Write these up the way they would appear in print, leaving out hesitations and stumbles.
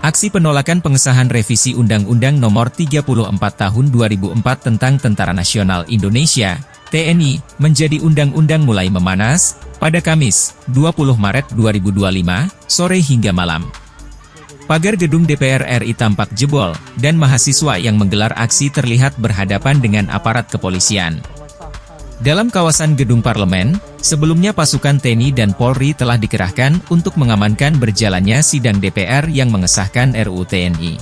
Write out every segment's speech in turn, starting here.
Aksi penolakan pengesahan revisi Undang-Undang Nomor 34 Tahun 2004 tentang Tentara Nasional Indonesia, TNI, menjadi undang-undang mulai memanas pada Kamis, 20 Maret 2025, sore hingga malam. Pagar gedung DPR RI tampak jebol, dan mahasiswa yang menggelar aksi terlihat berhadapan dengan aparat kepolisian. Dalam kawasan gedung parlemen, sebelumnya pasukan TNI dan Polri telah dikerahkan untuk mengamankan berjalannya sidang DPR yang mengesahkan RUU TNI.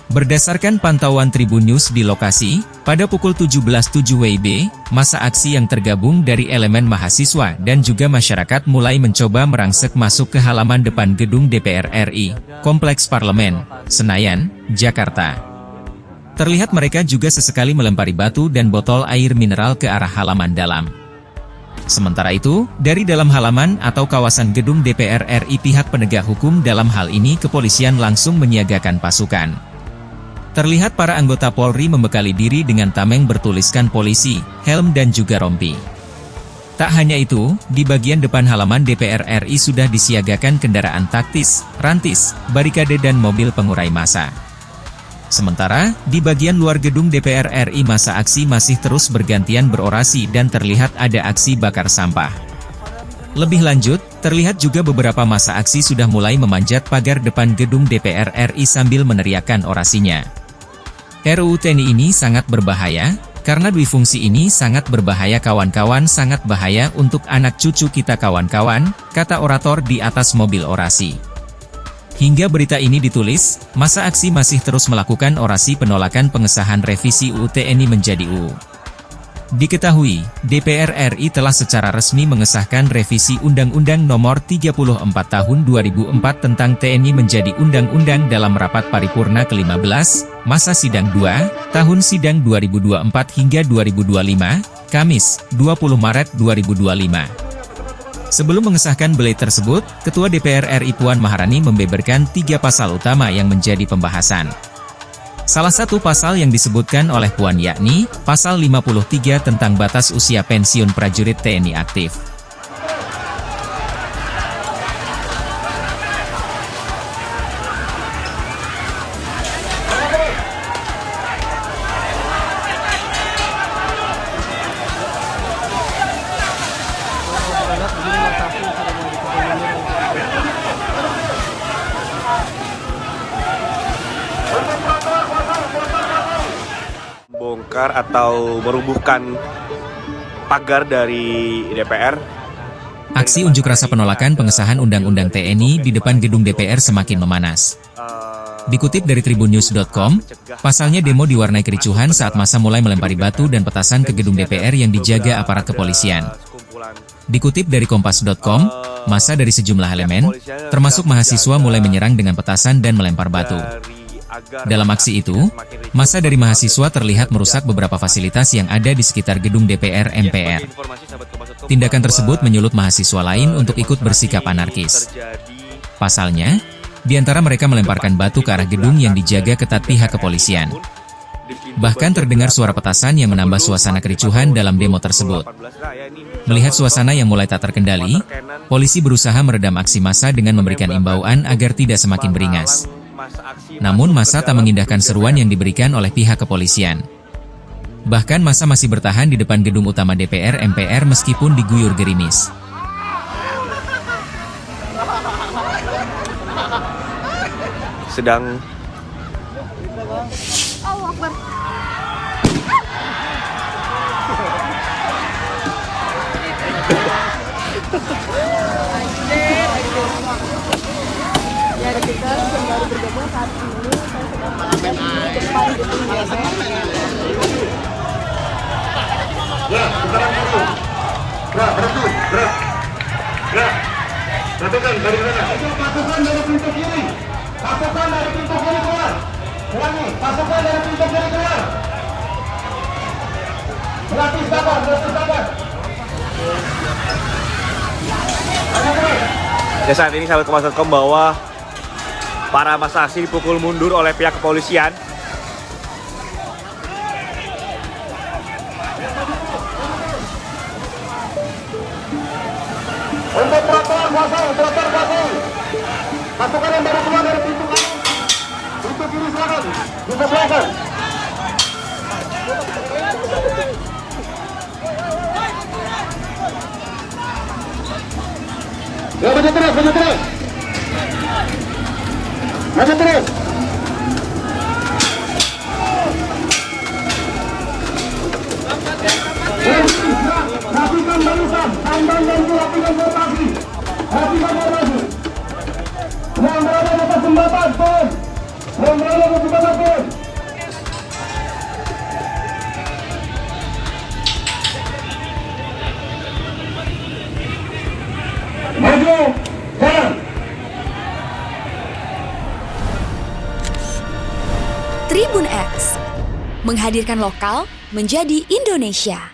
Berdasarkan pantauan Tribun News di lokasi, pada pukul 17.07 WIB, massa aksi yang tergabung dari elemen mahasiswa dan juga masyarakat mulai mencoba merangsek masuk ke halaman depan gedung DPR RI, Kompleks Parlemen, Senayan, Jakarta. Terlihat mereka juga sesekali melempari batu dan botol air mineral ke arah halaman dalam. Sementara itu, dari dalam halaman atau kawasan gedung DPR RI pihak penegak hukum dalam hal ini kepolisian langsung menyiagakan pasukan. Terlihat para anggota Polri membekali diri dengan tameng bertuliskan polisi, helm dan juga rompi. Tak hanya itu, di bagian depan halaman DPR RI sudah disiagakan kendaraan taktis, rantis, barikade dan mobil pengurai massa. Sementara, di bagian luar gedung DPR RI massa aksi masih terus bergantian berorasi dan terlihat ada aksi bakar sampah. Lebih lanjut, terlihat juga beberapa massa aksi sudah mulai memanjat pagar depan gedung DPR RI sambil meneriakkan orasinya. RUU TNI ini sangat berbahaya, karena duifungsi ini sangat berbahaya kawan-kawan, sangat bahaya untuk anak cucu kita kawan-kawan, kata orator di atas mobil orasi. Hingga berita ini ditulis, massa aksi masih terus melakukan orasi penolakan pengesahan revisi UU TNI menjadi UU. Diketahui, DPR RI telah secara resmi mengesahkan revisi Undang-Undang Nomor 34 Tahun 2004 tentang TNI menjadi undang-undang dalam rapat paripurna ke-15, masa sidang 2, tahun sidang 2024 hingga 2025, Kamis, 20 Maret 2025. Sebelum mengesahkan belai tersebut, Ketua DPR RI Puan Maharani membeberkan 3 pasal utama yang menjadi pembahasan. Salah satu pasal yang disebutkan oleh Puan yakni, Pasal 53 tentang batas usia pensiun prajurit TNI aktif. Bongkar atau merubuhkan pagar dari DPR. Aksi unjuk rasa penolakan pengesahan Undang-Undang TNI di depan gedung DPR semakin memanas. Dikutip dari tribunnews.com, pasalnya demo diwarnai kericuhan saat massa mulai melempari batu dan petasan ke gedung DPR yang dijaga aparat kepolisian. Dikutip dari kompas.com, massa dari sejumlah elemen, termasuk mahasiswa mulai menyerang dengan petasan dan melempar batu. Dalam aksi itu, massa dari mahasiswa terlihat merusak beberapa fasilitas yang ada di sekitar gedung DPR MPR. Tindakan tersebut menyulut mahasiswa lain untuk ikut bersikap anarkis. Pasalnya, di antara mereka melemparkan batu ke arah gedung yang dijaga ketat pihak kepolisian. Bahkan terdengar suara petasan yang menambah suasana kericuhan dalam demo tersebut. Melihat suasana yang mulai tak terkendali, polisi berusaha meredam aksi massa dengan memberikan imbauan agar tidak semakin beringas. Namun massa tak mengindahkan seruan yang diberikan oleh pihak kepolisian. Bahkan massa masih bertahan di depan gedung utama DPR MPR meskipun diguyur gerimis. Sedang kita baru bergabung saat ini, saya sedang berada di depan gedung DPR. Gerak, sekarang dulu. Gerak, berhenti, gerak. Gerak. Pasukan dari mana? Pasukan dari pintu kiri. Pasukan dari pintu kiri keluar. Ulangi, pasukan dari pintu kiri keluar. Berlatih sabar, berlatih sabar. ya saat ini sahabat Kompas.com bahwa para massa aksi dipukul mundur oleh pihak kepolisian. Untuk trotoar kosong. Pasukan yang baru keluar dari pintu kanan, pintu kiri silakan, disesuaikan. Ya, maju terus. Maju terus. Rapikan barisan, tambang dan rapikan formasi. Yang berada di atas jembatan, turun. Yang berada di jembatan, turun. Maju, jalan. Tribun X menghadirkan lokal menjadi Indonesia.